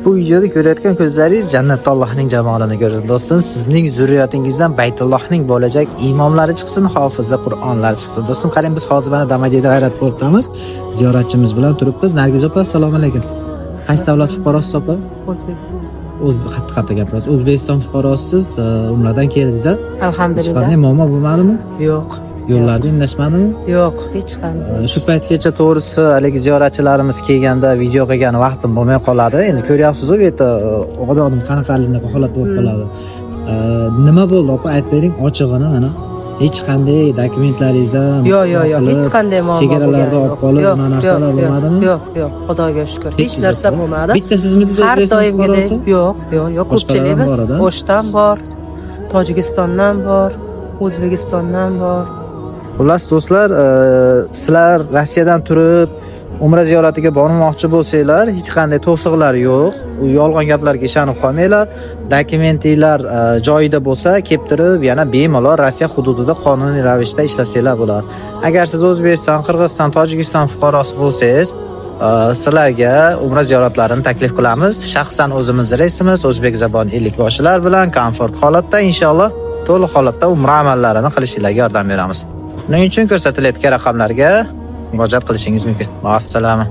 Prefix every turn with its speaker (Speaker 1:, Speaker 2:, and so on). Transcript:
Speaker 1: Ushbu videoda ko'rayotgan ko'zlaringiz jannatda Allohning jamolini ko'rsin do'stim. Sizning zurriyotingizdan Baytullohning bo'lajak imomlari chiqsin, hofizi Qur'onlar chiqsin. Do'stim, qarang, biz hozir mana Damadiyda G'ayrat portdamiz. Ziyoratchimiz bilan turibmiz. Nargiz opa, assalomu alaykum. Qaysi davlat fuqarosiz opa?
Speaker 2: O'zbekiston.
Speaker 1: Qattiq gapirasiz. O'zbekiston fuqarosiz, umradan keldingiz-a?
Speaker 2: Alhamdulillah.
Speaker 1: Qanday muammo bo'lmadimi?
Speaker 2: Yo'q.
Speaker 1: Yo'llarda indashmadimi?
Speaker 2: Yo'q, hech qanday.
Speaker 1: Shu paytgacha to'g'risi haligi ziyoratchilarimiz kelganda video qilgan vaqtim bo'lmay qoladi. Endi ko'ryapsiz-ku, bu yerda odam qanaqaligini holatda bo'lib qoladi. Nima bo'ldi opa, aytib bering ochig'ini mana. Hech qanday dokumentlaringiz ham
Speaker 2: yo'q, hech qanday muammo
Speaker 1: chegaralarda olib qolib, mana narsalar bo'lmadimi?
Speaker 2: Yo'q, Xudoga shukr. Hech narsa bo'lmadi.
Speaker 1: Bitta sizmidingiz
Speaker 2: har doimgidek? Yo'q, ko'pchiligimiz O'shdan bor, Tojikistondan bor, O'zbekistondan bor.
Speaker 1: Xullas do'stlar, sizlar Rossiyadan turib umra ziyoratiga bormoqchi bo'lsanglar, hech qanday to'siqlar yo'q. U yolg'on gaplarga ishonib qolmanglar. Dokumentinglar joyida bo'lsa, kelib turib, yana bemalol Rossiya hududida qonuniy ravishda ishlasanglar bo'ladi. Agar siz O'zbekiston, Qirg'iziston, Tojikiston fuqarosi bo'lsangiz, sizlarga umra ziyoratlarini taklif qilamiz. Shaxsan o'zimiz reysimiz o'zbek zaboni 50 boshilar bilan komfort holatda inshaalloh to'liq holatda umra amallarini qilishingizga yordam beramiz. Buning uchun ko'rsatilayotgan raqamlarga murojaat qilishingiz mumkin. Assalomu